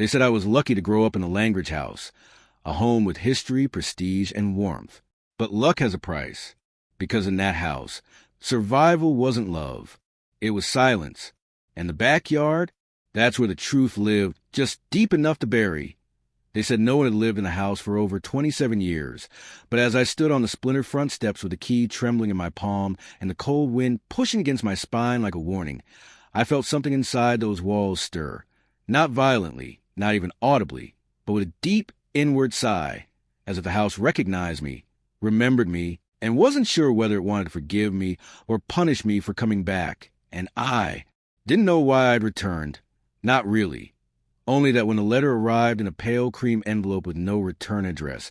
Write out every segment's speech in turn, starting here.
They said I was lucky to grow up in a language house, a home with history, prestige, and warmth. But luck has a price, because in that house, survival wasn't love. It was silence. And the backyard, that's where the truth lived, just deep enough to bury. They said no one had lived in the house for over 27 years, but as I stood on the splintered front steps with the key trembling in my palm and the cold wind pushing against my spine like a warning, I felt something inside those walls stir. Not violently, not even audibly, but with a deep inward sigh, as if the house recognized me, remembered me, and wasn't sure whether it wanted to forgive me or punish me for coming back. And I didn't know why I'd returned. Not really. Only that when the letter arrived in a pale cream envelope with no return address,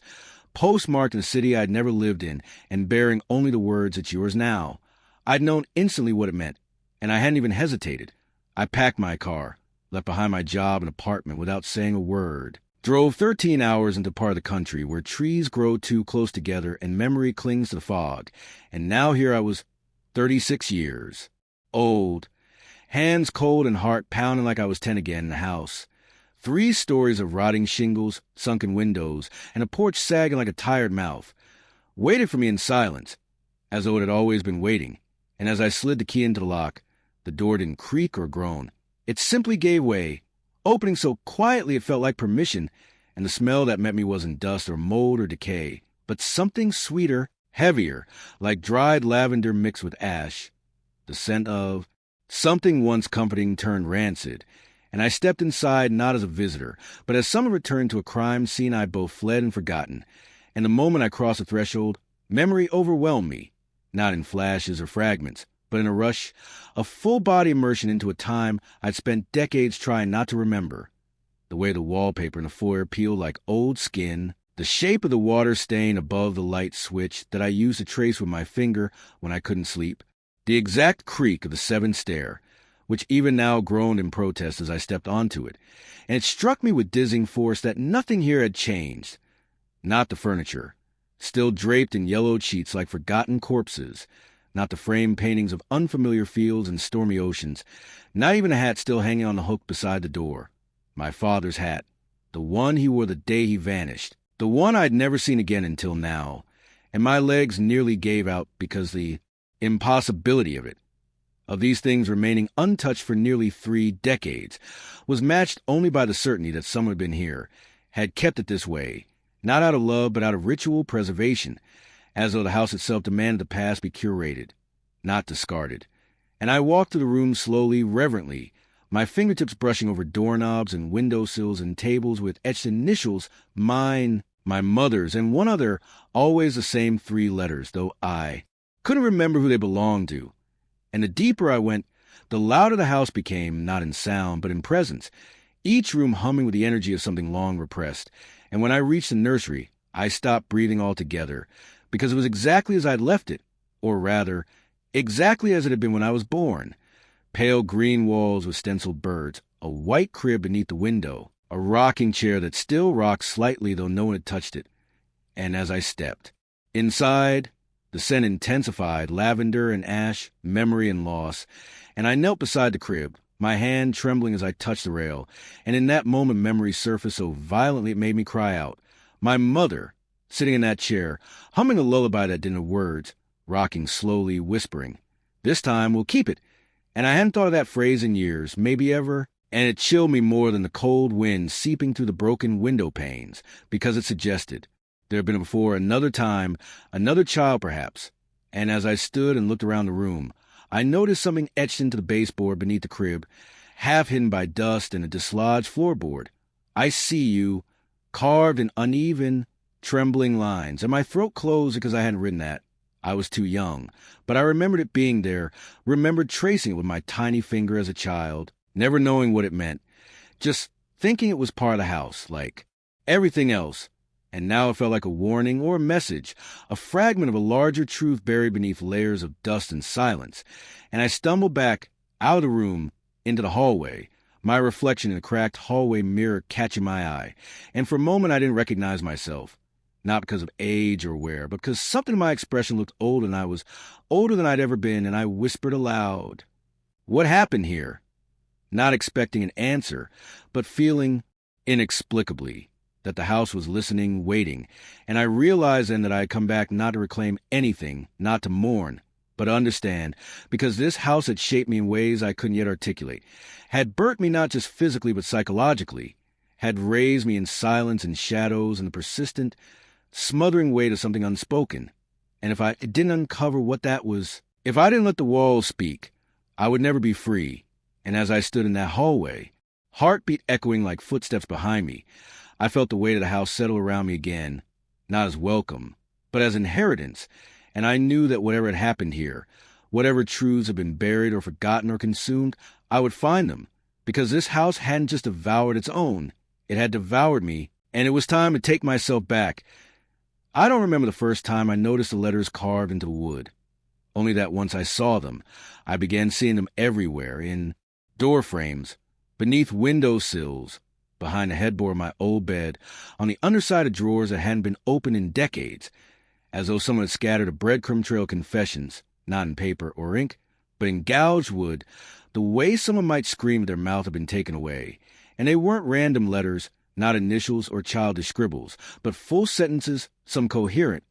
postmarked in a city I'd never lived in, and bearing only the words, "It's yours now," I'd known instantly what it meant, and I hadn't even hesitated. I packed my car, left behind my job and apartment without saying a word, drove 13 hours into part of the country where trees grow too close together and memory clings to the fog, and now here I was, 36 years, old, hands cold and heart pounding like I was 10 again in the house. 3 stories of rotting shingles, sunken windows, and a porch sagging like a tired mouth, waited for me in silence, as though it had always been waiting, and as I slid the key into the lock, the door didn't creak or groan. It simply gave way, opening so quietly it felt like permission, and the smell that met me wasn't dust or mold or decay, but something sweeter, heavier, like dried lavender mixed with ash. The scent of something once comforting turned rancid, and I stepped inside not as a visitor, but as someone returned to a crime scene I'd both fled and forgotten. And the moment I crossed the threshold, memory overwhelmed me, not in flashes or fragments, but in a rush, a full-body immersion into a time I'd spent decades trying not to remember. The way the wallpaper in the foyer peeled like old skin, the shape of the water stain above the light switch that I used to trace with my finger when I couldn't sleep, the exact creak of the 7th stair, which even now groaned in protest as I stepped onto it, and it struck me with dizzying force that nothing here had changed. Not the furniture, still draped in yellowed sheets like forgotten corpses, not the framed paintings of unfamiliar fields and stormy oceans, not even a hat still hanging on the hook beside the door. My father's hat, the one he wore the day he vanished, the one I'd never seen again until now, and my legs nearly gave out because the impossibility of it, of these things remaining untouched for nearly 3 decades, was matched only by the certainty that someone had been here, had kept it this way, not out of love but out of ritual preservation, as though the house itself demanded the past be curated, not discarded. And I walked through the room slowly, reverently, my fingertips brushing over doorknobs and windowsills and tables with etched initials, mine, my mother's, and one other, always the same 3 letters, though I couldn't remember who they belonged to. And the deeper I went, the louder the house became, not in sound, but in presence, each room humming with the energy of something long repressed. And when I reached the nursery, I stopped breathing altogether, because it was exactly as I'd left it, or rather, exactly as it had been when I was born. Pale green walls with stenciled birds, a white crib beneath the window, a rocking chair that still rocked slightly though no one had touched it. And as I stepped, inside, the scent intensified, lavender and ash, memory and loss, and I knelt beside the crib, my hand trembling as I touched the rail, and in that moment memory surfaced so violently it made me cry out. My mother, sitting in that chair, humming a lullaby that didn't have words, rocking slowly, whispering, "This time we'll keep it." And I hadn't thought of that phrase in years, maybe ever, and it chilled me more than the cold wind seeping through the broken window panes, because it suggested there had been before another time, another child perhaps, and as I stood and looked around the room, I noticed something etched into the baseboard beneath the crib, half hidden by dust and a dislodged floorboard. "I see you," carved in uneven, trembling lines, and my throat closed because I hadn't written that. I was too young, but I remembered it being there, remembered tracing it with my tiny finger as a child, never knowing what it meant, just thinking it was part of the house, like everything else. And now it felt like a warning or a message, a fragment of a larger truth buried beneath layers of dust and silence. And I stumbled back out of the room into the hallway, my reflection in a cracked hallway mirror catching my eye. And for a moment I didn't recognize myself, not because of age or wear, but because something in my expression looked older than I was, older than I'd ever been, and I whispered aloud, "What happened here?" Not expecting an answer, but feeling inexplicably, that the house was listening, waiting, and I realized then that I had come back not to reclaim anything, not to mourn, but to understand, because this house had shaped me in ways I couldn't yet articulate, had burnt me not just physically but psychologically, had raised me in silence and shadows and the persistent, smothering weight of something unspoken. And if I didn't uncover what that was, if I didn't let the walls speak, I would never be free. And as I stood in that hallway, heartbeat echoing like footsteps behind me, I felt the weight of the house settle around me again, not as welcome, but as inheritance, and I knew that whatever had happened here, whatever truths had been buried or forgotten or consumed, I would find them, because this house hadn't just devoured its own, it had devoured me, and it was time to take myself back. I don't remember the first time I noticed the letters carved into the wood, only that once I saw them, I began seeing them everywhere, in door frames, beneath window sills, behind the headboard of my old bed, on the underside of drawers that hadn't been opened in decades, as though someone had scattered a breadcrumb trail of confessions, not in paper or ink, but in gouged wood, the way someone might scream if their mouth had been taken away. And they weren't random letters, not initials or childish scribbles, but full sentences, some coherent,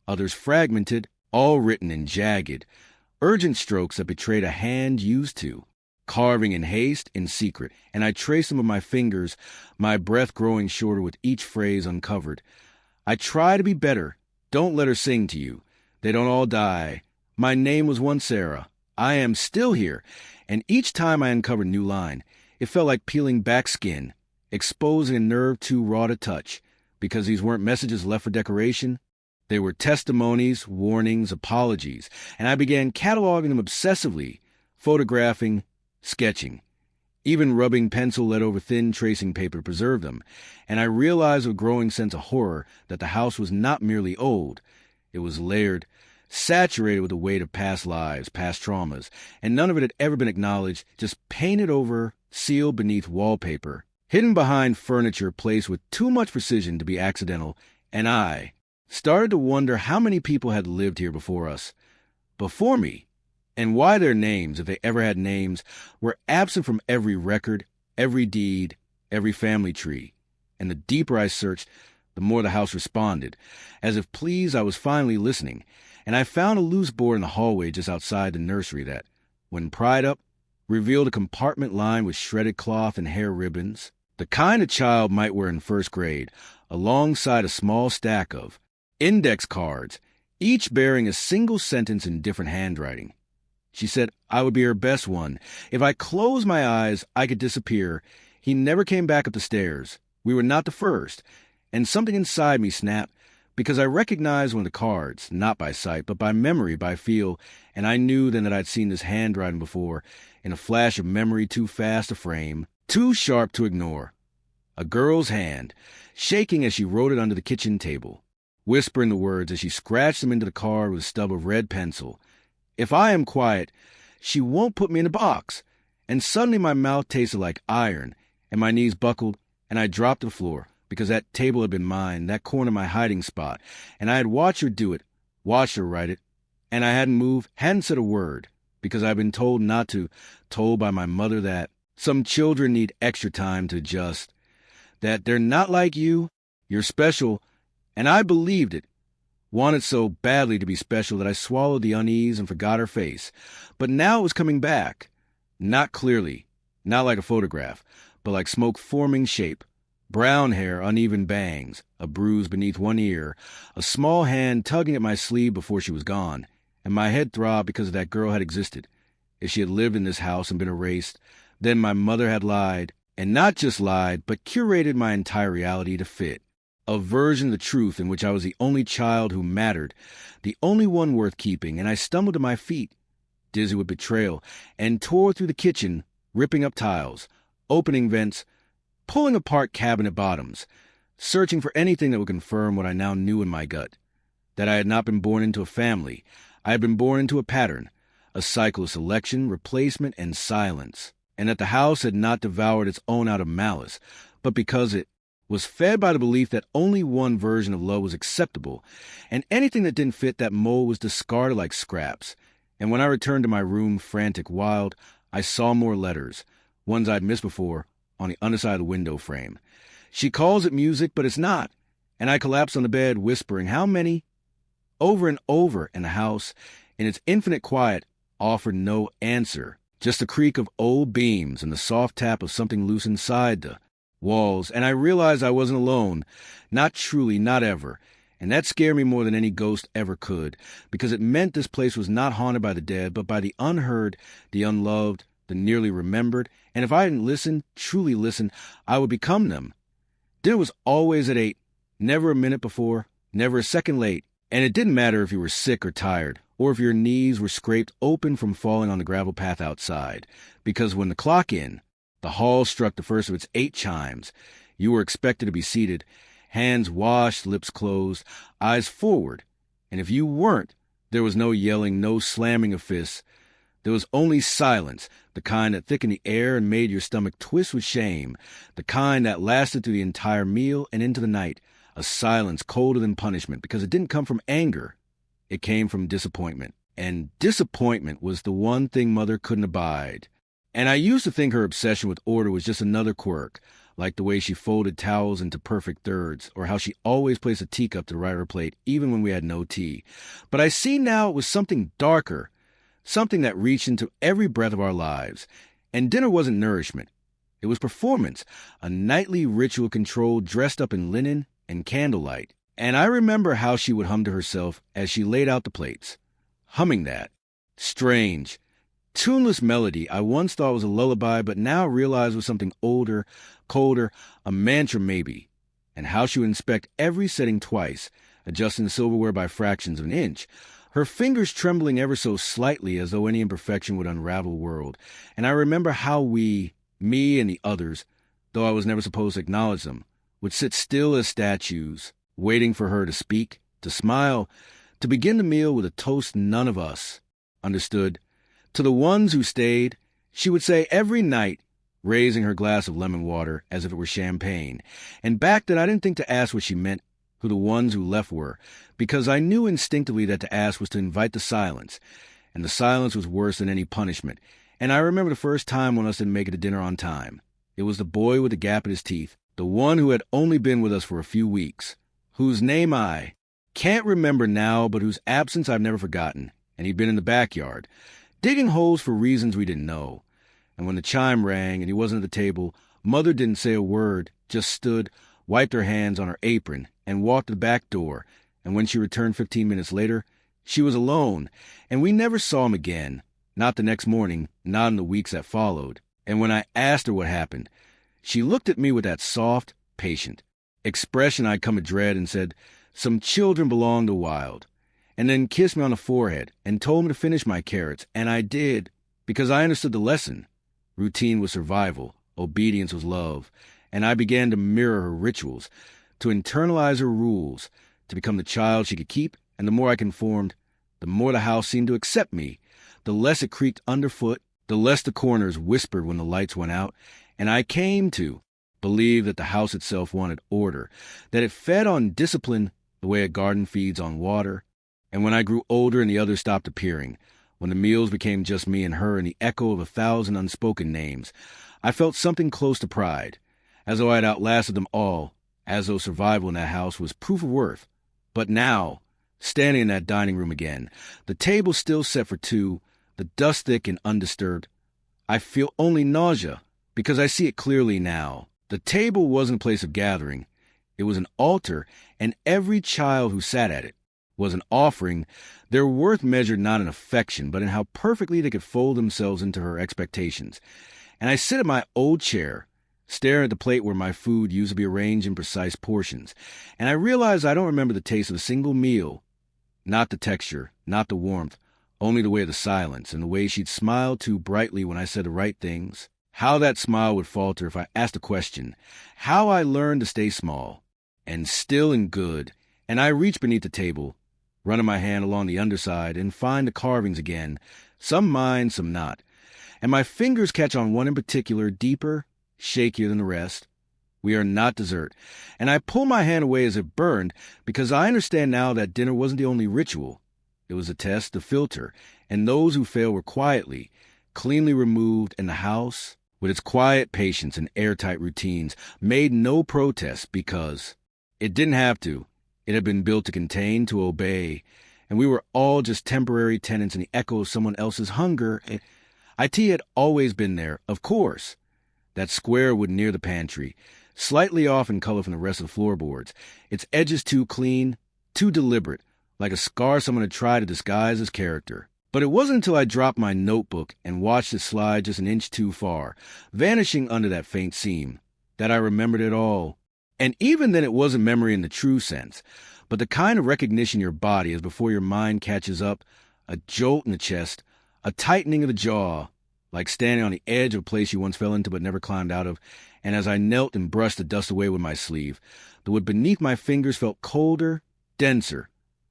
others fragmented, all written in jagged, urgent strokes that betrayed a hand used to, carving in haste, in secret, and I traced them with my fingers, my breath growing shorter with each phrase uncovered. I try to be better. Don't let her sing to you. They don't all die. My name was once Sarah. I am still here. And each time I uncovered a new line, it felt like peeling back skin, exposing a nerve too raw to touch, because these weren't messages left for decoration. They were testimonies, warnings, apologies, and I began cataloging them obsessively, photographing, sketching, even rubbing pencil lead over thin tracing paper to preserve them, and I realized with a growing sense of horror that the house was not merely old. It was layered, saturated with the weight of past lives, past traumas, and none of it had ever been acknowledged, just painted over, sealed beneath wallpaper, hidden behind furniture placed with too much precision to be accidental, and I started to wonder how many people had lived here before us, before me, and why their names, if they ever had names, were absent from every record, every deed, every family tree. And the deeper I searched, the more the house responded, as if pleased I was finally listening, and I found a loose board in the hallway just outside the nursery that, when pried up, revealed a compartment lined with shredded cloth and hair ribbons, the kind a child might wear in first grade, alongside a small stack of index cards, each bearing a single sentence in different handwriting. She said I would be her best one. If I closed my eyes, I could disappear. He never came back up the stairs. We were not the first. And something inside me snapped, because I recognized one of the cards, not by sight, but by memory, by feel, and I knew then that I'd seen this handwriting before, in a flash of memory too fast to frame, too sharp to ignore. A girl's hand, shaking as she wrote it under the kitchen table, whispering the words as she scratched them into the card with a stub of red pencil. If I am quiet, she won't put me in a box. And suddenly my mouth tasted like iron, and my knees buckled, and I dropped to the floor, because that table had been mine, that corner my hiding spot, and I had watched her do it, watched her write it, and I hadn't moved, hadn't said a word, because I'd been told not to, told by my mother that some children need extra time to adjust, that they're not like you, you're special, and I believed it. Wanted so badly to be special that I swallowed the unease and forgot her face. But now it was coming back. Not clearly, not like a photograph, but like smoke-forming shape. Brown hair, uneven bangs, a bruise beneath one ear, a small hand tugging at my sleeve before she was gone, and my head throbbed because that girl had existed. If she had lived in this house and been erased, then my mother had lied, and not just lied, but curated my entire reality to fit. A version of the truth in which I was the only child who mattered, the only one worth keeping, and I stumbled to my feet, dizzy with betrayal, and tore through the kitchen, ripping up tiles, opening vents, pulling apart cabinet bottoms, searching for anything that would confirm what I now knew in my gut, that I had not been born into a family. I had been born into a pattern, a cycle of selection, replacement, and silence, and that the house had not devoured its own out of malice, but because it was fed by the belief that only one version of love was acceptable, and anything that didn't fit that mold was discarded like scraps. And when I returned to my room, frantic, wild, I saw more letters, ones I'd missed before, on the underside of the window frame. She calls it music, but it's not. And I collapse on the bed, whispering, "How many?" Over and over in the house, in its infinite quiet, offered no answer. Just the creak of old beams and the soft tap of something loose inside the walls. And I realized I wasn't alone. Not truly, not ever. And that scared me more than any ghost ever could, because it meant this place was not haunted by the dead, but by the unheard, the unloved, the nearly remembered. And if I hadn't listened, truly listened, I would become them. Dinner was always at 8, never a minute before, never a second late. And it didn't matter if you were sick or tired, or if your knees were scraped open from falling on the gravel path outside, because when the clock in, the hall struck the first of its 8 chimes, you were expected to be seated, hands washed, lips closed, eyes forward. And if you weren't, there was no yelling, no slamming of fists. There was only silence, the kind that thickened the air and made your stomach twist with shame, the kind that lasted through the entire meal and into the night, a silence colder than punishment, because it didn't come from anger. It came from disappointment. And disappointment was the one thing Mother couldn't abide. And I used to think her obsession with order was just another quirk, like the way she folded towels into perfect thirds, or how she always placed a teacup to the right of her plate, even when we had no tea. But I see now it was something darker, something that reached into every breath of our lives. And dinner wasn't nourishment. It was performance, a nightly ritual controlled, dressed up in linen and candlelight. And I remember how she would hum to herself as she laid out the plates. Humming that strange, tuneless melody I once thought was a lullaby, but now realized was something older, colder, a mantra maybe. And how she would inspect every setting twice, adjusting the silverware by fractions of an inch, her fingers trembling ever so slightly as though any imperfection would unravel the world. And I remember how we, me and the others, though I was never supposed to acknowledge them, would sit still as statues, waiting for her to speak, to smile, to begin the meal with a toast none of us understood. To the ones who stayed, she would say every night, raising her glass of lemon water as if it were champagne. And back then I didn't think to ask what she meant, who the ones who left were, because I knew instinctively that to ask was to invite the silence, and the silence was worse than any punishment. And I remember the first time one of us didn't make it to dinner on time. It was the boy with the gap in his teeth, the one who had only been with us for a few weeks, whose name I can't remember now, but whose absence I've never forgotten. And he'd been in the backyard, digging holes for reasons we didn't know. And when the chime rang and he wasn't at the table, Mother didn't say a word, just stood, wiped her hands on her apron, and walked to the back door. And when she returned 15 minutes later, she was alone, and we never saw him again. Not the next morning, not in the weeks that followed. And when I asked her what happened, she looked at me with that soft, patient expression I'd come to dread and said, "Some children belong to wild," and then kissed me on the forehead and told me to finish my carrots, and I did, because I understood the lesson. Routine was survival, obedience was love, and I began to mirror her rituals, to internalize her rules, to become the child she could keep, and the more I conformed, the more the house seemed to accept me, the less it creaked underfoot, the less the corners whispered when the lights went out, and I came to believe that the house itself wanted order, that it fed on discipline the way a garden feeds on water. And when I grew older and the others stopped appearing, when the meals became just me and her and the echo of 1,000 unspoken names, I felt something close to pride, as though I had outlasted them all, as though survival in that house was proof of worth. But now, standing in that dining room again, the table still set for 2, the dust thick and undisturbed, I feel only nausea, because I see it clearly now. The table wasn't a place of gathering. It was an altar, and every child who sat at it was an offering, their worth measured not in affection, but in how perfectly they could fold themselves into her expectations. And I sit at my old chair, staring at the plate where my food used to be arranged in precise portions, and I realize I don't remember the taste of a single meal, not the texture, not the warmth, only the way of the silence, and the way she'd smile too brightly when I said the right things, how that smile would falter if I asked a question, how I learned to stay small, and still and good, and I reach beneath the table, running my hand along the underside, and find the carvings again, some mine, some not, and my fingers catch on one in particular, deeper, shakier than the rest. We are not dessert, and I pull my hand away as it burned, because I understand now that dinner wasn't the only ritual. It was a test, the filter, and those who failed were quietly, cleanly removed, and the house with its quiet patience and airtight routines, made no protest because it didn't have to. It had been built to contain, to obey, and we were all just temporary tenants in the echo of someone else's hunger. IT had always been there, of course. That square wood near the pantry, slightly off in color from the rest of the floorboards, its edges too clean, too deliberate, like a scar someone had tried to disguise as character. But it wasn't until I dropped my notebook and watched it slide just an inch too far, vanishing under that faint seam, that I remembered it all. And even then it wasn't memory in the true sense, but the kind of recognition your body has before your mind catches up, a jolt in the chest, a tightening of the jaw, like standing on the edge of a place you once fell into but never climbed out of, and as I knelt and brushed the dust away with my sleeve, the wood beneath my fingers felt colder, denser,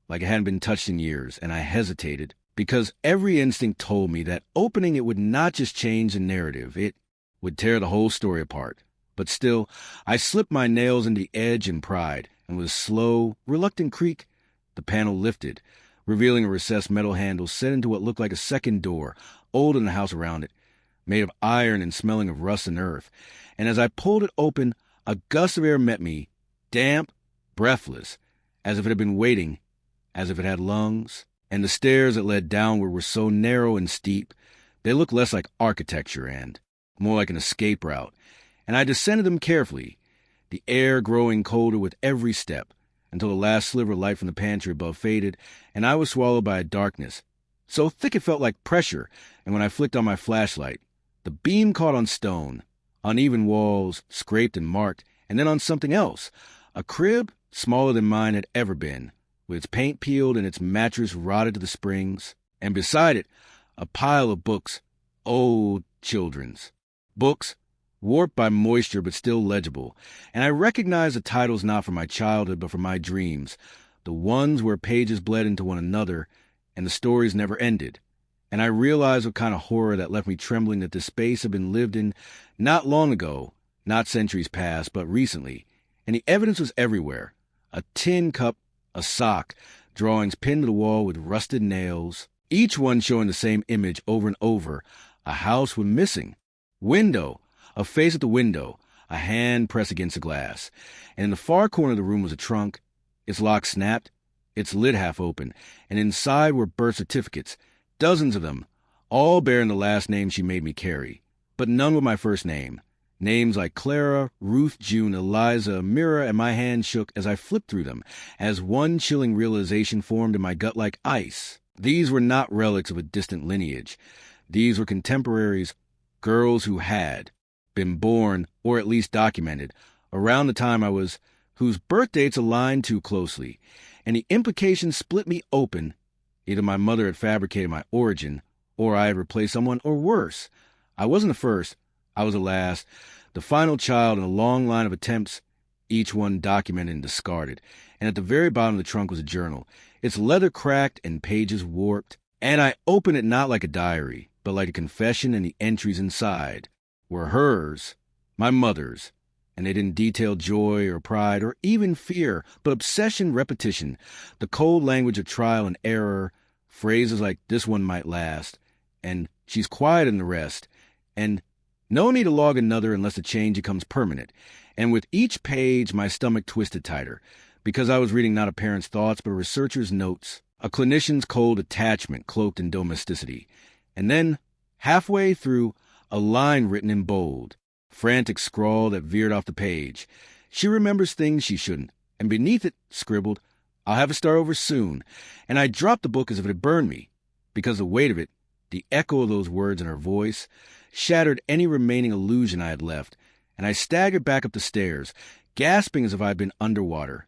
like it hadn't been touched in years, and I hesitated, because every instinct told me that opening it would not just change the narrative, it would tear the whole story apart. But still, I slipped my nails into the edge in pride, and with a slow, reluctant creak, the panel lifted, revealing a recessed metal handle set into what looked like a second door, older than the house around it, made of iron and smelling of rust and earth. And as I pulled it open, a gust of air met me, damp, breathless, as if it had been waiting, as if it had lungs. And the stairs that led downward were so narrow and steep, they looked less like architecture and more like an escape route. And I descended them carefully, the air growing colder with every step, until the last sliver of light from the pantry above faded, and I was swallowed by a darkness so thick it felt like pressure, and when I flicked on my flashlight, the beam caught on stone, uneven walls, scraped and marked, and then on something else, a crib smaller than mine had ever been, with its paint peeled and its mattress rotted to the springs, and beside it, a pile of books, old children's. Books, warped by moisture but still legible, and I recognized the titles not from my childhood but from my dreams, the ones where pages bled into one another and the stories never ended. And I realized what kind of horror that left me trembling that this space had been lived in not long ago, not centuries past, but recently, and the evidence was everywhere. A tin cup, a sock, drawings pinned to the wall with rusted nails, each one showing the same image over and over, a house with missing. Window, a face at the window, a hand pressed against the glass, and in the far corner of the room was a trunk, its lock snapped, its lid half open, and inside were birth certificates, dozens of them, all bearing the last name she made me carry, but none with my first name. Names like Clara, Ruth, June, Eliza, Mira, and my hand shook as I flipped through them, as one chilling realization formed in my gut like ice. These were not relics of a distant lineage. These were contemporaries, girls who had been born, or at least documented, around the time I was, whose birth dates aligned too closely, and the implications split me open. Either my mother had fabricated my origin, or I had replaced someone, or worse. I wasn't the first. I was the last, the final child in a long line of attempts, each one documented and discarded. And at the very bottom of the trunk was a journal, its leather cracked and pages warped. And I opened it not like a diary, but like a confession, and the entries inside were hers, my mother's. And they didn't detail joy or pride or even fear, but obsession, repetition, the cold language of trial and error, phrases like "this one might last," and "she's quieter than the rest," and "no need to log another unless the change becomes permanent." And with each page, my stomach twisted tighter, because I was reading not a parent's thoughts, but a researcher's notes, a clinician's cold attachment cloaked in domesticity. And then, halfway through, a line written in bold, frantic scrawl that veered off the page. She remembers things she shouldn't, and beneath it, scribbled, "I'll have to start over soon." And I dropped the book as if it had burned me, because the weight of it, the echo of those words in her voice, shattered any remaining illusion I had left, and I staggered back up the stairs, gasping as if I had been underwater,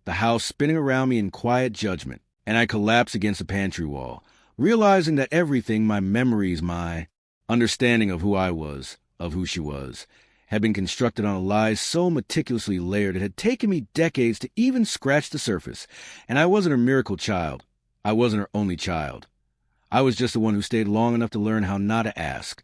the house spinning around me in quiet judgment, and I collapsed against the pantry wall, realizing that everything, my memories, my understanding of who I was, of who she was, had been constructed on a lie so meticulously layered it had taken me decades to even scratch the surface. And I wasn't her miracle child. I wasn't her only child. I was just the one who stayed long enough to learn how not to ask.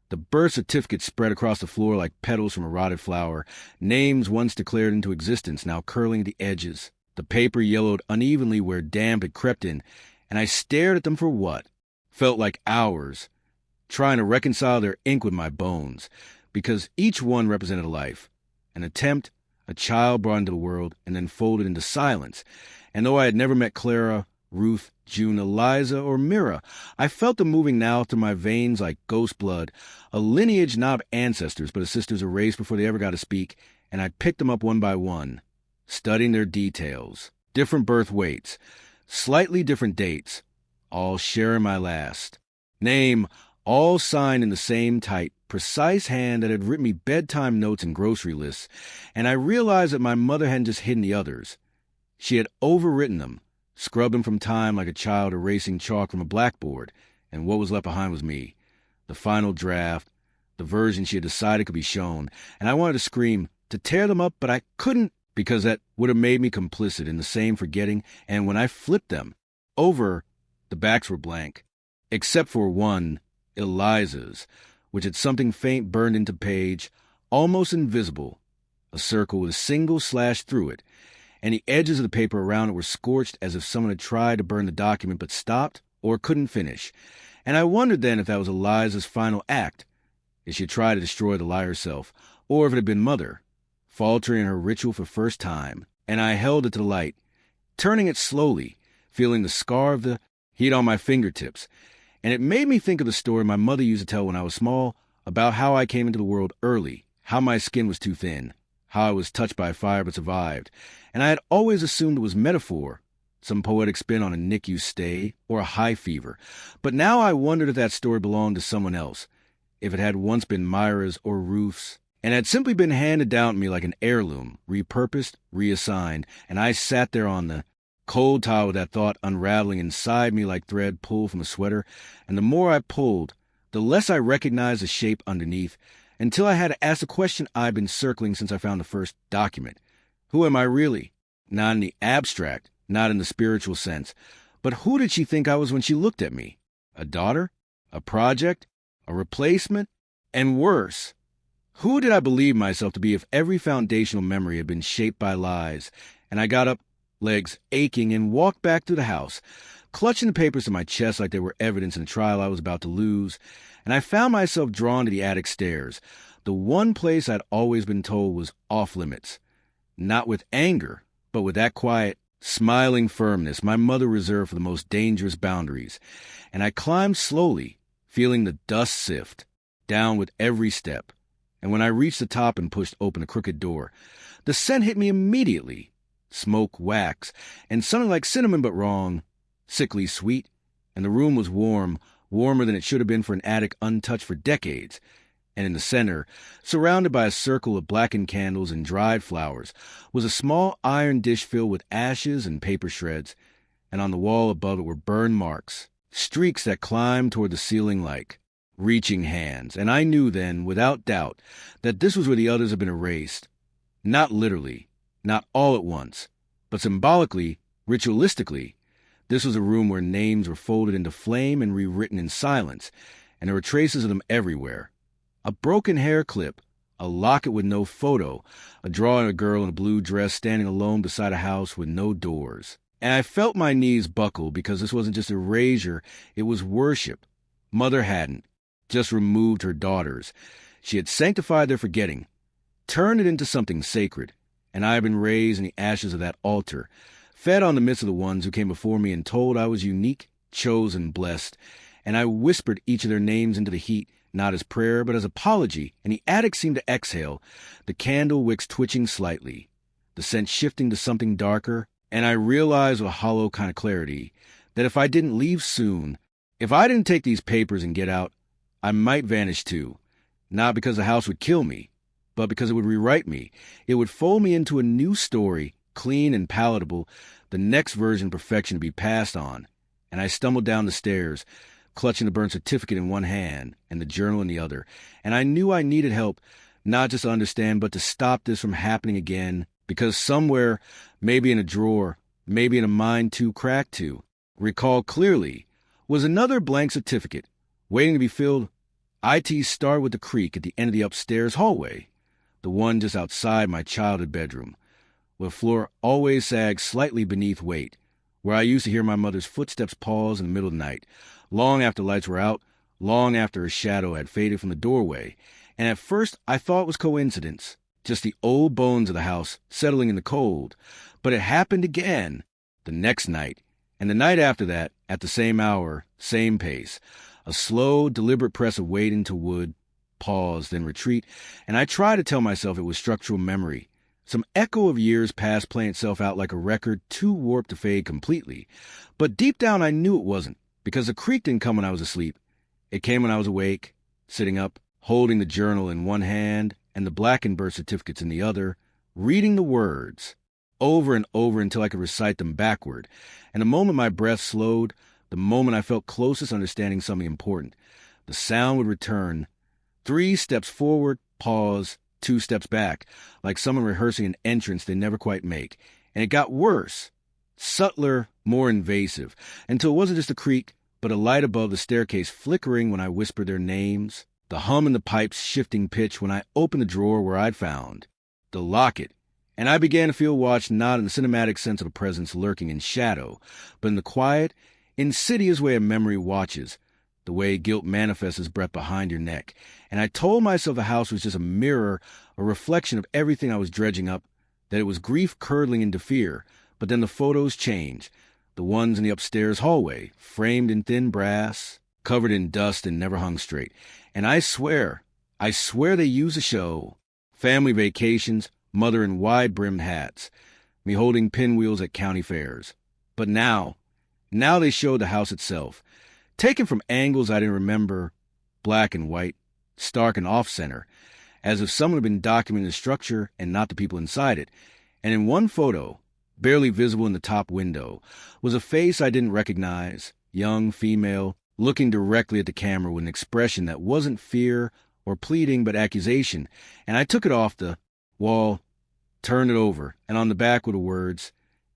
The birth certificate spread across the floor like petals from a rotted flower, names once declared into existence now curling at the edges. The paper yellowed unevenly where damp had crept in, and I stared at them for what felt like hours, trying to reconcile their ink with my bones, because each one represented a life, an attempt, a child brought into the world, and then folded into silence. And though I had never met Clara, Ruth, June, Eliza, or Mira, I felt them moving now through my veins like ghost blood, a lineage not of ancestors, but of sisters erased before they ever got to speak, and I picked them up one by one, studying their details, different birth weights, slightly different dates, all sharing my last. Name, all signed in the same tight, precise hand that had written me bedtime notes and grocery lists, and I realized that my mother hadn't just hidden the others. She had overwritten them, scrubbed them from time like a child erasing chalk from a blackboard, and what was left behind was me, the final draft, the version she had decided could be shown, and I wanted to scream, to tear them up, but I couldn't, because that would have made me complicit in the same forgetting, and when I flipped them over, the backs were blank, except for one, Eliza's, which had something faint burned into page, almost invisible, a circle with a single slash through it, and the edges of the paper around it were scorched as if someone had tried to burn the document but stopped or couldn't finish. And I wondered then if that was Eliza's final act, if she had tried to destroy the lie herself, or if it had been Mother, faltering in her ritual for first time. And I held it to the light, turning it slowly, feeling the scar of the heat on my fingertips. And it made me think of the story my mother used to tell when I was small about how I came into the world early, how my skin was too thin, how I was touched by fire but survived. And I had always assumed it was metaphor, some poetic spin on a NICU stay or a high fever. But now I wondered if that story belonged to someone else, if it had once been Myra's or Ruth's, and had simply been handed down to me like an heirloom, repurposed, reassigned, and I sat there on the cold tile with that thought unraveling inside me like thread pulled from a sweater, and the more I pulled, the less I recognized the shape underneath, until I had to ask the question I'd been circling since I found the first document. Who am I really? Not in the abstract, not in the spiritual sense, but who did she think I was when she looked at me? A daughter? A project? A replacement? And worse, who did I believe myself to be if every foundational memory had been shaped by lies? And I got up, legs aching, and walked back through the house, clutching the papers to my chest like they were evidence in a trial I was about to lose, and I found myself drawn to the attic stairs, the one place I'd always been told was off limits. Not with anger, but with that quiet, smiling firmness my mother reserved for the most dangerous boundaries. And I climbed slowly, feeling the dust sift, down with every step. And when I reached the top and pushed open a crooked door, the scent hit me immediately. Smoke, wax, and something like cinnamon but wrong, sickly sweet, and the room was warm, warmer than it should have been for an attic untouched for decades. And in the center, surrounded by a circle of blackened candles and dried flowers, was a small iron dish filled with ashes and paper shreds, and on the wall above it were burn marks, streaks that climbed toward the ceiling like reaching hands, and I knew then, without doubt, that this was where the others had been erased. Not literally, not all at once, but symbolically, ritualistically. This was a room where names were folded into flame and rewritten in silence, and there were traces of them everywhere. A broken hair clip, a locket with no photo, a drawing of a girl in a blue dress standing alone beside a house with no doors. And I felt my knees buckle because this wasn't just erasure, it was worship. Mother hadn't just removed her daughters. She had sanctified their forgetting, turned it into something sacred, and I had been raised in the ashes of that altar, fed on the myths of the ones who came before me and told I was unique, chosen, blessed, and I whispered each of their names into the heat, not as prayer, but as apology, and the attic seemed to exhale, the candle wicks twitching slightly, the scent shifting to something darker, and I realized with a hollow kind of clarity that if I didn't leave soon, if I didn't take these papers and get out, I might vanish too, not because the house would kill me, but because it would rewrite me. It would fold me into a new story, clean and palatable, the next version of perfection to be passed on. And I stumbled down the stairs, clutching the burnt certificate in one hand and the journal in the other. And I knew I needed help, not just to understand, but to stop this from happening again, because somewhere, maybe in a drawer, maybe in a mind too cracked to recall clearly, was another blank certificate, waiting to be filled. IT started with the creak at the end of the upstairs hallway, the one just outside my childhood bedroom, where the floor always sagged slightly beneath weight, where I used to hear my mother's footsteps pause in the middle of the night, long after lights were out, long after her shadow had faded from the doorway, and at first I thought it was coincidence, just the old bones of the house settling in the cold. But it happened again, the next night, and the night after that, at the same hour, same pace. A slow, deliberate press of weight into wood, pause, then retreat, and I try to tell myself it was structural memory, some echo of years past playing itself out like a record too warped to fade completely. But deep down I knew it wasn't, because the creak didn't come when I was asleep. It came when I was awake, sitting up, holding the journal in one hand and the blackened birth certificates in the other, reading the words over and over until I could recite them backward. And the moment my breath slowed, the moment I felt closest understanding something important, the sound would return. 3 steps forward, pause, 2 steps back, like someone rehearsing an entrance they never quite make. And it got worse, subtler, more invasive, until it wasn't just a creak, but a light above the staircase flickering when I whispered their names, the hum in the pipe's shifting pitch when I opened the drawer where I'd found the locket. And I began to feel watched not in the cinematic sense of a presence lurking in shadow, but in the quiet, insidious way a memory watches, the way guilt manifests as breath behind your neck. And I told myself the house was just a mirror, a reflection of everything I was dredging up, that it was grief curdling into fear. But then the photos changed, the ones in the upstairs hallway, framed in thin brass, covered in dust and never hung straight. And I swear they use a show. Family vacations, mother in wide-brimmed hats, me holding pinwheels at county fairs. But now they showed the house itself, taken from angles I didn't remember, black and white, stark and off-center, as if someone had been documenting the structure and not the people inside it. And in one photo, barely visible in the top window, was a face I didn't recognize, young, female, looking directly at the camera with an expression that wasn't fear or pleading but accusation. And I took it off the wall, turned it over, and on the back were the words,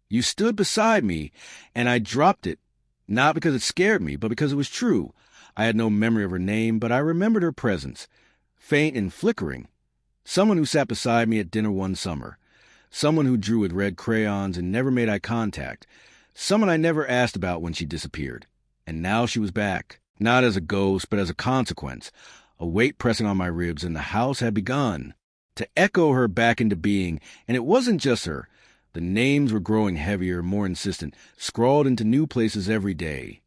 "You stood beside me," and I dropped it, not because it scared me, but because it was true. I had no memory of her name, but I remembered her presence, faint and flickering. Someone who sat beside me at dinner one summer. Someone who drew with red crayons and never made eye contact. Someone I never asked about when she disappeared. And now she was back, not as a ghost, but as a consequence. A weight pressing on my ribs, and the house had begun to echo her back into being. And it wasn't just her. The names were growing heavier, more insistent, scrawled into new places every day.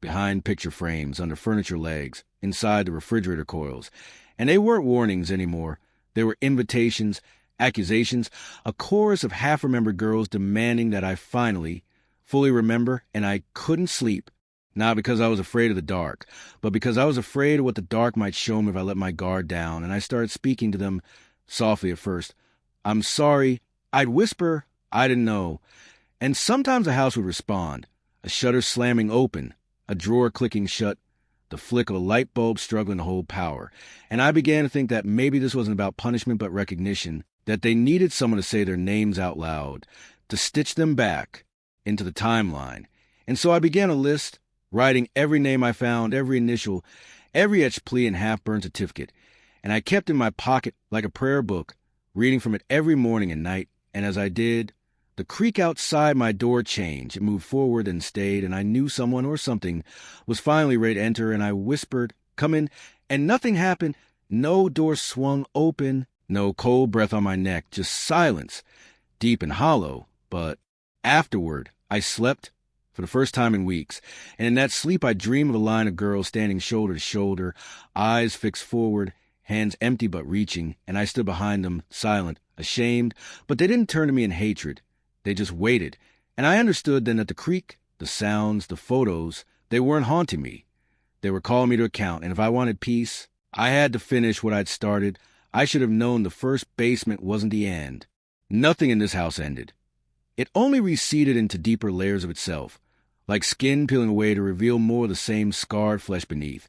Behind picture frames, under furniture legs, inside the refrigerator coils. And they weren't warnings anymore. They were invitations, accusations, a chorus of half-remembered girls demanding that I finally, fully remember, and I couldn't sleep. Not because I was afraid of the dark, but because I was afraid of what the dark might show me if I let my guard down. And I started speaking to them, softly at first. "I'm sorry." I'd whisper, "I didn't know." And sometimes the house would respond, a shutter slamming open, a drawer clicking shut, the flick of a light bulb struggling to hold power. And I began to think that maybe this wasn't about punishment but recognition, that they needed someone to say their names out loud, to stitch them back into the timeline. And so I began a list, writing every name I found, every initial, every etched plea and half-burned certificate. And I kept in my pocket like a prayer book, reading from it every morning and night. And as I did, the creak outside my door changed. It moved forward and stayed, and I knew someone or something was finally ready to enter, and I whispered, "Come in," and nothing happened. No door swung open, no cold breath on my neck, just silence, deep and hollow. But afterward, I slept for the first time in weeks, and in that sleep I dreamed of a line of girls standing shoulder to shoulder, eyes fixed forward, hands empty but reaching, and I stood behind them, silent, ashamed, but they didn't turn to me in hatred. They just waited, and I understood then that the creak, the sounds, the photos, they weren't haunting me. They were calling me to account, and if I wanted peace, I had to finish what I'd started. I should have known the first basement wasn't the end. Nothing in this house ended. It only receded into deeper layers of itself, like skin peeling away to reveal more of the same scarred flesh beneath.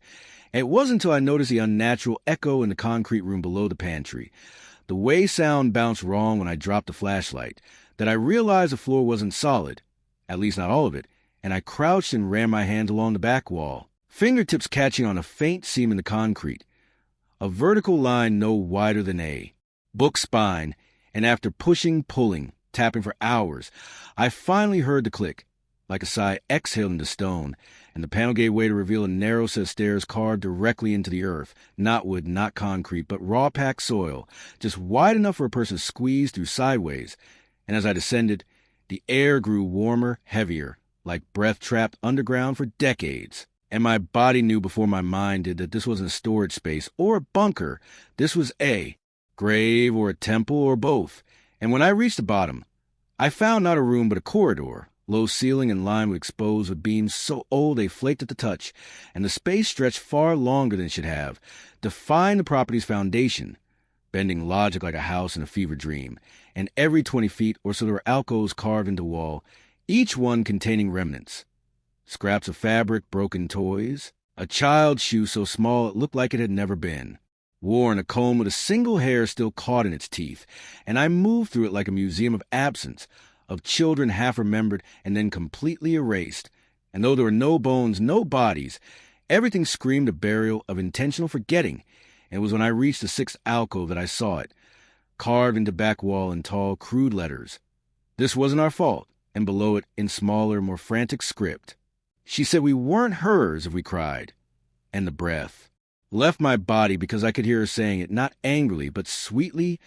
And it wasn't until I noticed the unnatural echo in the concrete room below the pantry, the way sound bounced wrong when I dropped the flashlight, that I realized the floor wasn't solid, at least not all of it, and I crouched and ran my hands along the back wall, fingertips catching on a faint seam in the concrete, a vertical line no wider than a book spine, and after pushing, pulling, tapping for hours, I finally heard the click, like a sigh exhaled into stone, and the panel gave way to reveal a narrow set of stairs carved directly into the earth, not wood, not concrete, but raw-packed soil, just wide enough for a person to squeeze through sideways. And as I descended, the air grew warmer, heavier, like breath trapped underground for decades. And my body knew before my mind did that this wasn't a storage space or a bunker. This was a grave or a temple or both. And when I reached the bottom, I found not a room but a corridor, low ceiling and lined with exposed with beams so old they flaked at the touch, and the space stretched far longer than it should have, defying the property's foundation, bending logic like a house in a fever dream. And every 20 feet or so there were alcoves carved into the wall, each one containing remnants. Scraps of fabric, broken toys, a child's shoe so small it looked like it had never been, worn a comb with a single hair still caught in its teeth, and I moved through it like a museum of absence, of children half remembered and then completely erased. And though there were no bones, no bodies, everything screamed of burial, of intentional forgetting. And it was when I reached the sixth alcove that I saw it, carved into back wall in tall, crude letters. This wasn't our fault, and below it, in smaller, more frantic script, she said we weren't hers if we cried. And the breath left my body because I could hear her saying it, not angrily, but sweetly,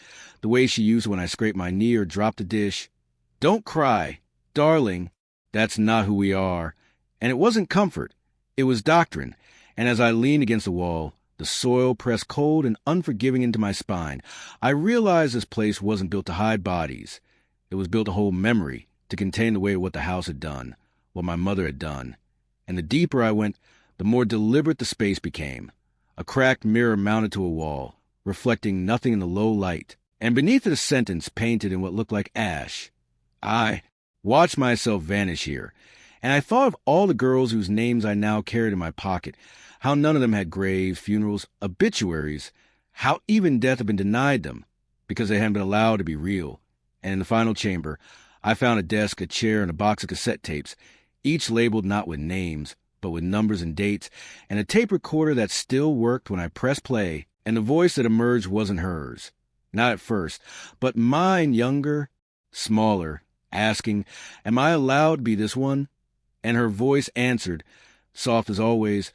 the way she used when I scraped my knee or dropped a dish. Don't cry, darling. That's not who we are. And it wasn't comfort. It was doctrine. And as I leaned against the wall, the soil pressed cold and unforgiving into my spine, I realized this place wasn't built to hide bodies. It was built to hold memory, to contain the weight of what the house had done, what my mother had done. And the deeper I went, the more deliberate the space became. A cracked mirror mounted to a wall, reflecting nothing in the low light, and beneath it a sentence painted in what looked like ash. I watched myself vanish here, and I thought of all the girls whose names I now carried in my pocket, how none of them had graves, funerals, obituaries, how even death had been denied them, because they hadn't been allowed to be real. And in the final chamber, I found a desk, a chair, and a box of cassette tapes, each labeled not with names, but with numbers and dates, and a tape recorder that still worked when I pressed play, and the voice that emerged wasn't hers. Not at first, but mine, younger, smaller, asking, "Am I allowed to be this one?" And her voice answered, soft as always,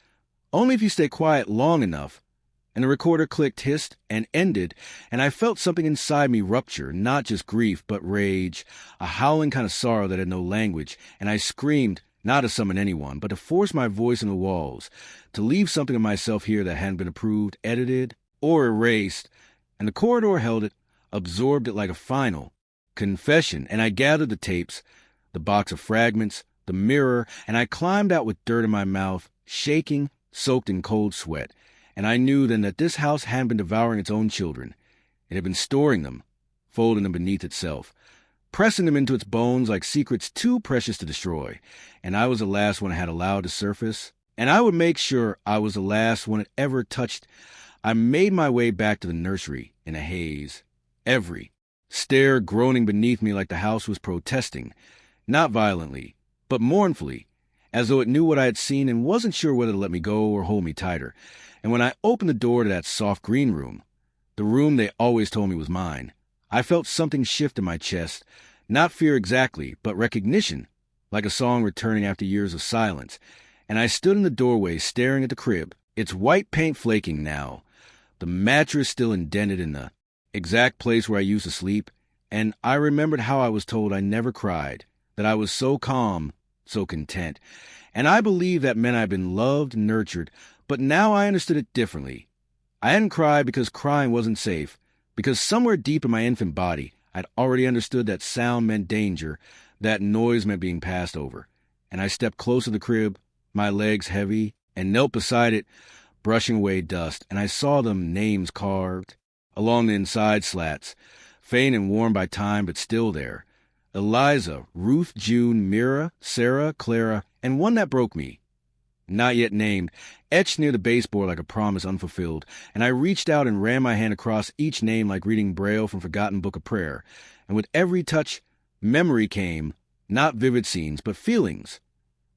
"Only if you stay quiet long enough." And the recorder clicked, hissed, and ended, and I felt something inside me rupture, not just grief, but rage, a howling kind of sorrow that had no language, and I screamed, not to summon anyone, but to force my voice in the walls, to leave something of myself here that hadn't been approved, edited, or erased. And the corridor held it, absorbed it like a final confession, and I gathered the tapes, the box of fragments, the mirror, and I climbed out with dirt in my mouth, shaking, soaked in cold sweat. And I knew then that this house hadn't been devouring its own children. It had been storing them, folding them beneath itself, pressing them into its bones like secrets too precious to destroy. And I was the last one it had allowed to surface, and I would make sure I was the last one it ever touched. I made my way back to the nursery in a haze, every stair groaning beneath me like the house was protesting, not violently, but mournfully, as though it knew what I had seen and wasn't sure whether to let me go or hold me tighter. And when I opened the door to that soft green room, the room they always told me was mine, I felt something shift in my chest, not fear exactly, but recognition, like a song returning after years of silence. And I stood in the doorway staring at the crib, its white paint flaking now, the mattress still indented in the exact place where I used to sleep, and I remembered how I was told I never cried, that I was so calm, so content. And I believed that meant I'd been loved, nurtured, but now I understood it differently. I hadn't cried because crying wasn't safe, because somewhere deep in my infant body, I'd already understood that sound meant danger, that noise meant being passed over. And I stepped close to the crib, my legs heavy, and knelt beside it, brushing away dust, and I saw them names carved along the inside slats, faint and worn by time, but still there. Eliza, Ruth, June, Mira, Sarah, Clara, and one that broke me, not yet named, etched near the baseboard like a promise unfulfilled, and I reached out and ran my hand across each name like reading Braille from forgotten book of prayer, and with every touch, memory came, not vivid scenes, but feelings.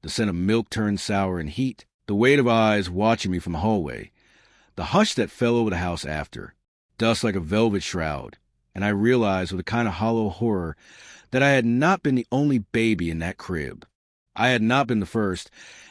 The scent of milk turned sour in heat, the weight of eyes watching me from the hallway, the hush that fell over the house after, dust like a velvet shroud, and I realized with a kind of hollow horror that I had not been the only baby in that crib. I had not been the first,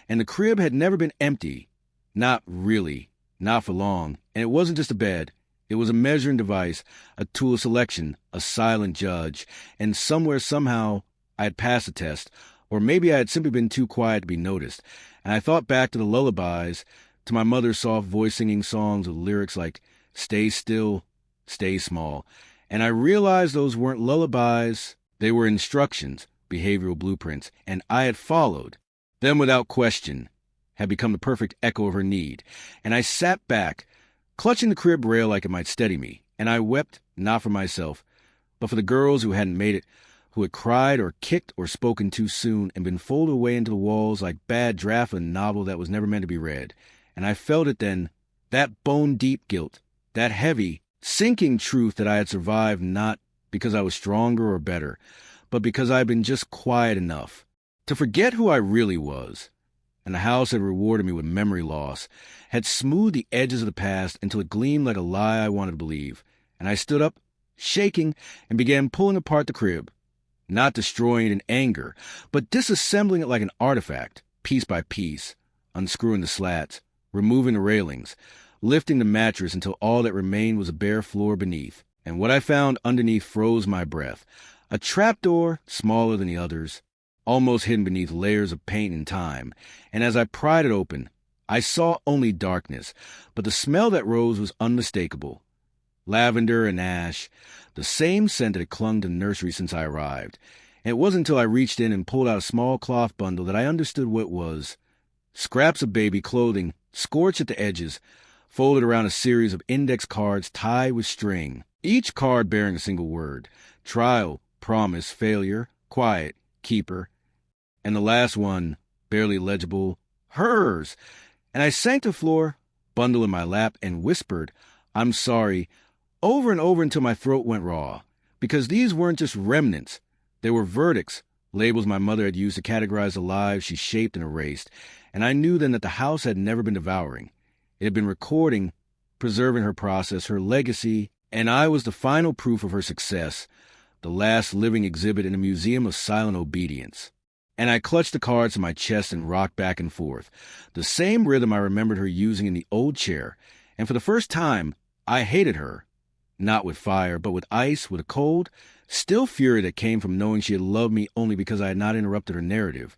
and the crib had never been empty. Not really. Not for long. And it wasn't just a bed. It was a measuring device, a tool of selection, a silent judge. And somewhere, somehow, I had passed the test. Or maybe I had simply been too quiet to be noticed. And I thought back to the lullabies, to my mother's soft voice singing songs with lyrics like, "Stay still, stay small." And I realized those weren't lullabies. They were instructions, behavioral blueprints. And I had followed them without question, had become the perfect echo of her need. And I sat back, clutching the crib rail like it might steady me. And I wept, not for myself, but for the girls who hadn't made it, who had cried or kicked or spoken too soon and been folded away into the walls like bad draft of a novel that was never meant to be read. And I felt it then, that bone-deep guilt, that heavy, sinking truth that I had survived not because I was stronger or better, but because I had been just quiet enough to forget who I really was. And the house had rewarded me with memory loss, had smoothed the edges of the past until it gleamed like a lie I wanted to believe. And I stood up, shaking, and began pulling apart the crib, not destroying it in anger, but disassembling it like an artifact, piece by piece, unscrewing the slats, removing the railings, lifting the mattress until all that remained was a bare floor beneath. And what I found underneath froze my breath. A trapdoor, smaller than the others, almost hidden beneath layers of paint and time. And as I pried it open, I saw only darkness, but the smell that rose was unmistakable. Lavender and ash, the same scent that had clung to the nursery since I arrived. And it wasn't until I reached in and pulled out a small cloth bundle that I understood what it was. Scraps of baby clothing, scorched at the edges, folded around a series of index cards tied with string, each card bearing a single word: trial, promise, failure, quiet, keeper, and the last one, barely legible, hers. And I sank to the floor, bundle in my lap, and whispered, "I'm sorry," over and over until my throat went raw, because these weren't just remnants. They were verdicts, labels my mother had used to categorize the lives she shaped and erased. And I knew then that the house had never been devouring. It had been recording, preserving her process, her legacy, and I was the final proof of her success, the last living exhibit in a museum of silent obedience. And I clutched the cards to my chest and rocked back and forth, the same rhythm I remembered her using in the old chair. And for the first time, I hated her. Not with fire, but with ice, with a cold, still fury that came from knowing she had loved me only because I had not interrupted her narrative.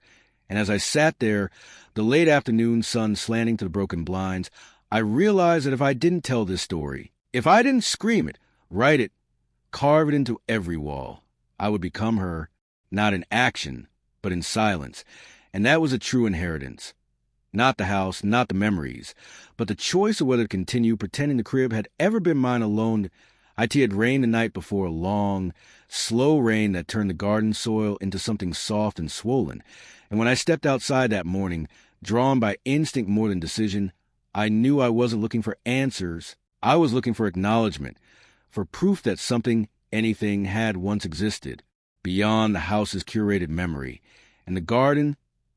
And as I sat there, the late afternoon sun slanting to the broken blinds, I realized that if I didn't tell this story, if I didn't scream it, write it, carve it into every wall, I would become her, not in action, but in silence. And that was a true inheritance. Not the house, not the memories, but the choice of whether to continue pretending the crib had ever been mine alone. It had rained the night before, a long, slow rain that turned the garden soil into something soft and swollen. And when I stepped outside that morning, drawn by instinct more than decision, I knew I wasn't looking for answers. I was looking for acknowledgement, for proof that something, anything, had once existed, beyond the house's curated memory. And the garden,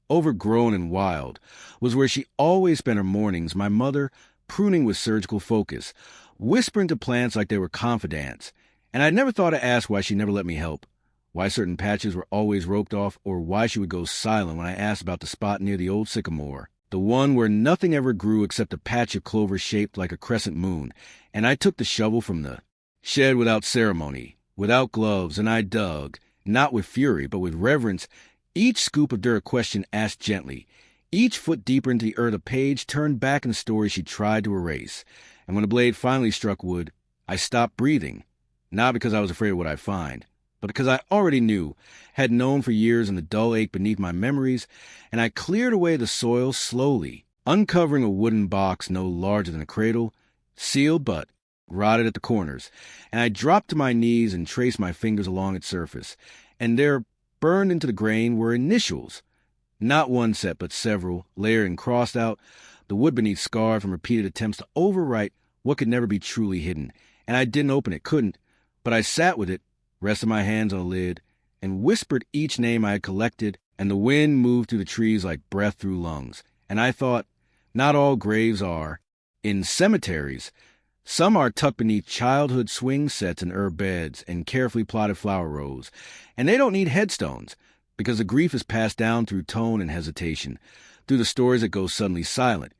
overgrown and wild, was where she always spent her mornings, my mother pruning with surgical focus, whispering to plants like they were confidants. And I'd never thought to ask why she never let me help, why certain patches were always roped off, or why she would go silent when I asked about the spot near the old sycamore, the one where nothing ever grew except a patch of clover shaped like a crescent moon. And I took the shovel from the shed without ceremony, without gloves, and I dug, not with fury, but with reverence. Each scoop of dirt a question asked gently, each foot deeper into the earth a page turned back in the story she tried to erase. And when the blade finally struck wood, I stopped breathing, not because I was afraid of what I'd find, but because I already knew, had known for years in the dull ache beneath my memories, and I cleared away the soil slowly, uncovering a wooden box no larger than a cradle, sealed but rotted at the corners, and I dropped to my knees and traced my fingers along its surface, and there, burned into the grain, were initials, not one set but several, layered and crossed out, the wood beneath scarred from repeated attempts to overwrite what could never be truly hidden. And I didn't open it, couldn't, but I sat with it, rested my hands on the lid, and whispered each name I had collected, and the wind moved through the trees like breath through lungs. And I thought, not all graves are. In cemeteries, some are tucked beneath childhood swing sets and herb beds and carefully plotted flower rows, and they don't need headstones. because the grief is passed down through tone and hesitation, through the stories that go suddenly silent.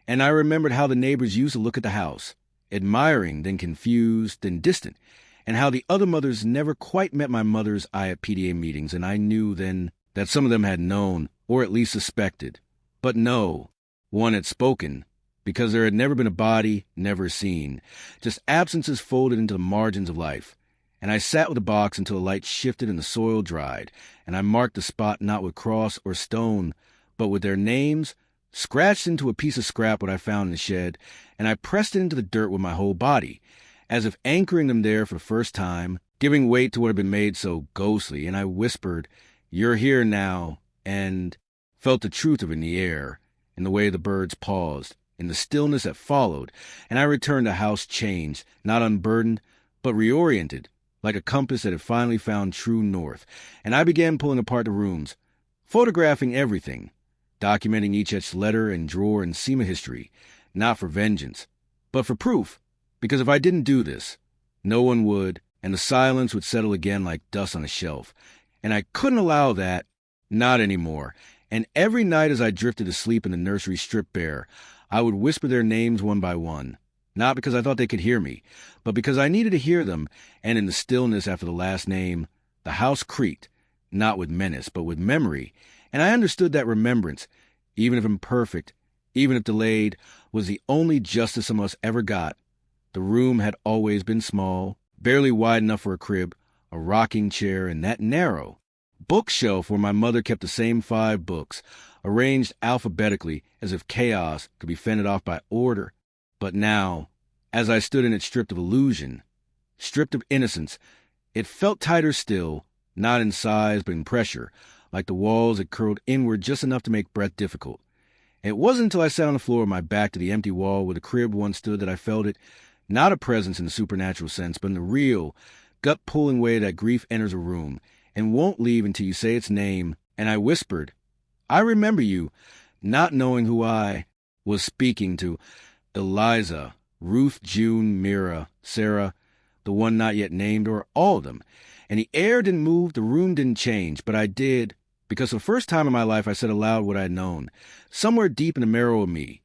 And I remembered how the neighbors used to look at the house, admiring, then confused, then distant, and how the other mothers never quite met my mother's eye at PTA meetings, and I knew then that some of them had known, or at least suspected. But no, one had spoken, because there had never been a body, never seen, just absences folded into the margins of life. And I sat with the box until the light shifted and the soil dried, and I marked the spot not with cross or stone, but with their names, scratched into a piece of scrap what I found in the shed, and I pressed it into the dirt with my whole body, as if anchoring them there for the first time, giving weight to what had been made so ghostly, and I whispered, "You're here now," and felt the truth of it in the air, in the way the birds paused, in the stillness that followed, and I returned to house changed, not unburdened, but reoriented, like a compass that had finally found true north, and I began pulling apart the rooms, photographing everything, documenting each etched letter and drawer and seam of history, not for vengeance, but for proof, because if I didn't do this, no one would, and the silence would settle again like dust on a shelf, and I couldn't allow that, not anymore, and every night as I drifted to sleep in the nursery stripped bare, I would whisper their names one by one, not because I thought they could hear me, but because I needed to hear them, and in the stillness after the last name, the house creaked, not with menace, but with memory, and I understood that remembrance, even if imperfect, even if delayed, was the only justice some of us ever got. The room had always been small, barely wide enough for a crib, a rocking chair, and that narrow bookshelf where my mother kept the same 5 books, arranged alphabetically as if chaos could be fended off by order. But now, as I stood in it stripped of illusion, stripped of innocence, it felt tighter still, not in size but in pressure, like the walls had curled inward just enough to make breath difficult. It wasn't until I sat on the floor with my back to the empty wall where the crib once stood that I felt it, not a presence in the supernatural sense, but in the real, gut-pulling way that grief enters a room and won't leave until you say its name. And I whispered, "I remember you," not knowing who I was speaking to. Eliza, Ruth, June, Mira, Sarah, the one not yet named, or all of them. And the air didn't move, the room didn't change, but I did, because for the first time in my life I said aloud what I had known, somewhere deep in the marrow of me,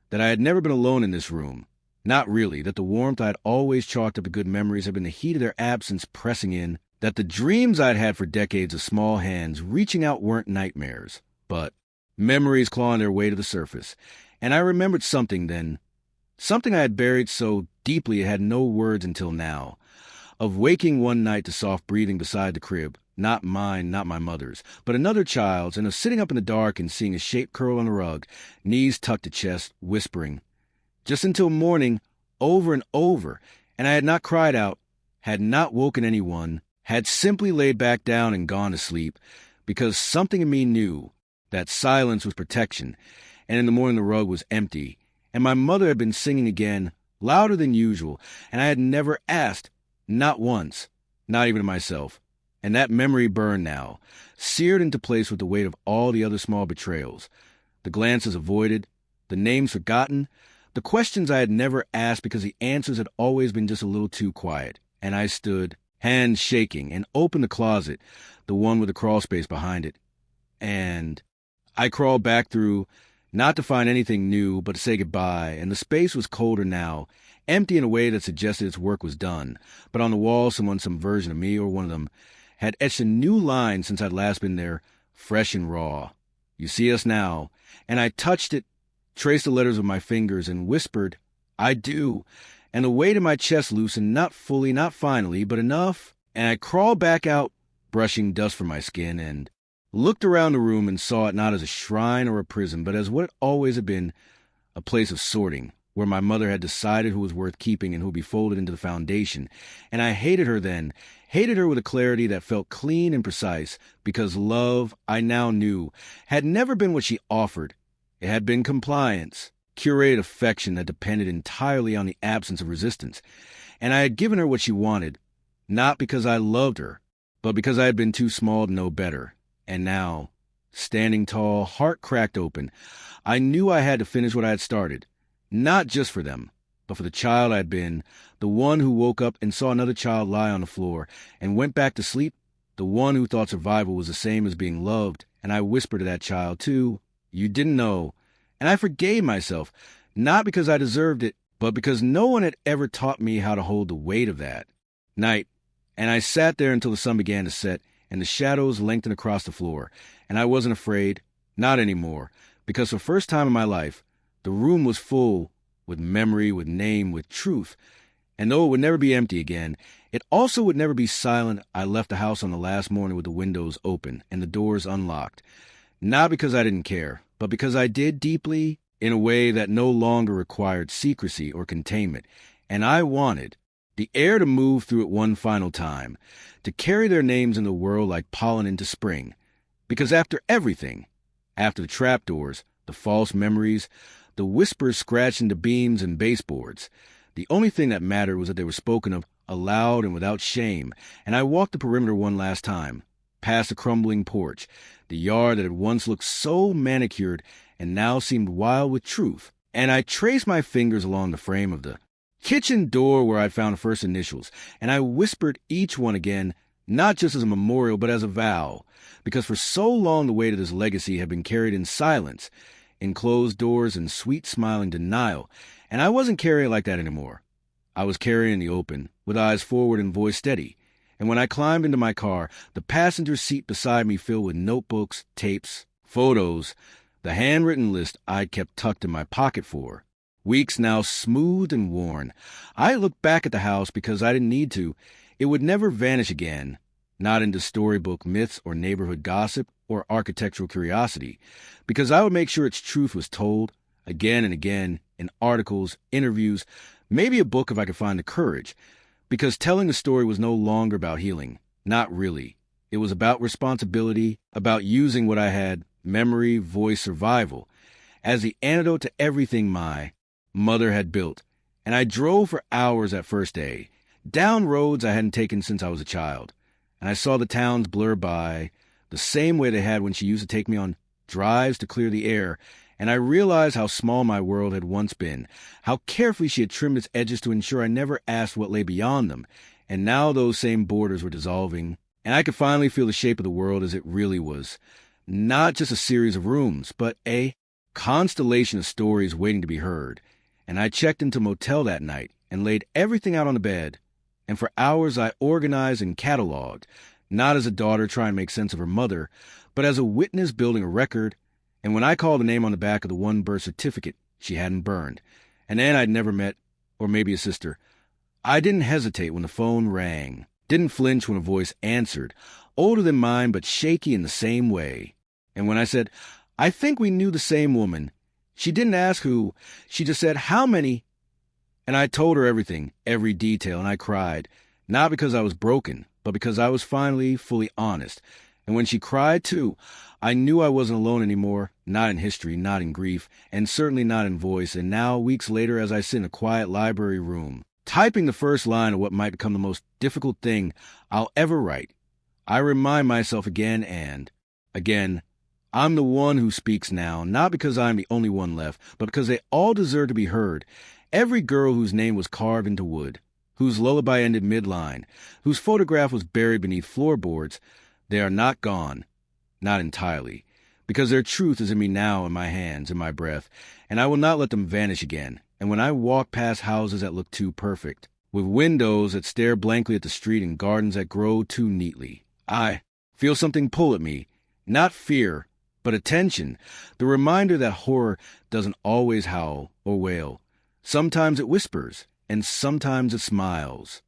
that I had never been alone in this room. Not really, that the warmth I had always chalked up to good memories had been the heat of their absence pressing in, that the dreams I'd had for decades of small hands reaching out weren't nightmares, but memories clawing their way to the surface. And I remembered something then, something I had buried so deeply it had no words until now, of waking one night to soft breathing beside the crib, not mine, not my mother's, but another child's, and of sitting up in the dark and seeing a shape curl on the rug, knees tucked to chest, whispering, just until morning, over and over, and I had not cried out, had not woken anyone, had simply laid back down and gone to sleep, because something in me knew that silence was protection, and in the morning the rug was empty, and my mother had been singing again, louder than usual, and I had never asked, not once, not even to myself. And that memory burned now, seared into place with the weight of all the other small betrayals, the glances avoided, the names forgotten, the questions I had never asked because the answers had always been just a little too quiet. And I stood, hands shaking, and opened the closet, the one with the crawl space behind it. And I crawled back through, not to find anything new, but to say goodbye, and the space was colder now, empty in a way that suggested its work was done. But on the wall, some version of me, or one of them, had etched a new line since I'd last been there, fresh and raw. "You see us now." And I touched it, traced the letters with my fingers, and whispered, "I do." And the weight in my chest loosened, not fully, not finally, but enough, and I crawled back out, brushing dust from my skin, and looked around the room and saw it not as a shrine or a prison, but as what it always had been, a place of sorting, where my mother had decided who was worth keeping and who would be folded into the foundation. And I hated her then, hated her with a clarity that felt clean and precise, because love, I now knew, had never been what she offered. It had been compliance, curated affection that depended entirely on the absence of resistance. And I had given her what she wanted, not because I loved her, but because I had been too small to know better. And now, standing tall, heart cracked open, I knew I had to finish what I had started, not just for them, but for the child I had been, the one who woke up and saw another child lie on the floor and went back to sleep the one who thought survival was the same as being loved, and I whispered to that child, too, "You didn't know." And I forgave myself, not because I deserved it, but because no one had ever taught me how to hold the weight of that. Night, and I sat there until the sun began to set, and the shadows lengthened across the floor, and I wasn't afraid, not anymore, because for the first time in my life, the room was full with memory, with name, with truth. And though it would never be empty again, it also would never be silent. I left the house on the last morning with the windows open and the doors unlocked. Not because I didn't care, but because I did deeply, in a way that no longer required secrecy or containment. And I wanted the air to move through it one final time, to carry their names in the world like pollen into spring. Because after everything, after the trapdoors, the false memories, the whispers scratched into beams and baseboards, the only thing that mattered was that they were spoken of aloud and without shame. And I walked the perimeter one last time, past the crumbling porch, the yard that had once looked so manicured and now seemed wild with truth. And I traced my fingers along the frame of the kitchen door where I'd found the first initials, and I whispered each one again, not just as a memorial, but as a vow, because for so long the weight of this legacy had been carried in silence, in closed doors and sweet smiling denial, and I wasn't carrying it like that anymore. I was carrying in the open, with eyes forward and voice steady, and when I climbed into my car, the passenger seat beside me filled with notebooks, tapes, photos, the handwritten list I'd kept tucked in my pocket for weeks now, smooth and worn. I looked back at the house because I didn't need to. It would never vanish again, not into storybook myths or neighborhood gossip or architectural curiosity, because I would make sure its truth was told again and again in articles, interviews, maybe a book if I could find the courage, because telling the story was no longer about healing. Not really. It was about responsibility, about using what I had, memory, voice, survival, as the antidote to everything my mother had built. And I drove for hours that first day, down roads I hadn't taken since I was a child, and I saw the towns blur by the same way they had when she used to take me on drives to clear the air, and I realized how small my world had once been, how carefully she had trimmed its edges to ensure I never asked what lay beyond them, and now those same borders were dissolving, and I could finally feel the shape of the world as it really was, not just a series of rooms, but a constellation of stories waiting to be heard. And I checked into a motel that night and laid everything out on the bed. And for hours I organized and cataloged, not as a daughter trying to make sense of her mother, but as a witness building a record. And when I called the name on the back of the one birth certificate she hadn't burned, an aunt I'd never met, or maybe a sister, I didn't hesitate when the phone rang, didn't flinch when a voice answered, older than mine but shaky in the same way. And when I said, "I think we knew the same woman," she didn't ask who, she just said, "How many?" And I told her everything, every detail, and I cried, not because I was broken, but because I was finally fully honest. And when she cried too, I knew I wasn't alone anymore, not in history, not in grief, and certainly not in voice. And now, weeks later, as I sit in a quiet library room, typing the first line of what might become the most difficult thing I'll ever write, I remind myself again and again, I'm the one who speaks now, not because I'm the only one left, but because they all deserve to be heard. Every girl whose name was carved into wood, whose lullaby ended midline, whose photograph was buried beneath floorboards, they are not gone, not entirely, because their truth is in me now, in my hands, in my breath, and I will not let them vanish again. And when I walk past houses that look too perfect, with windows that stare blankly at the street and gardens that grow too neatly, I feel something pull at me, not fear, but attention, the reminder that horror doesn't always howl or wail. Sometimes it whispers, and sometimes it smiles.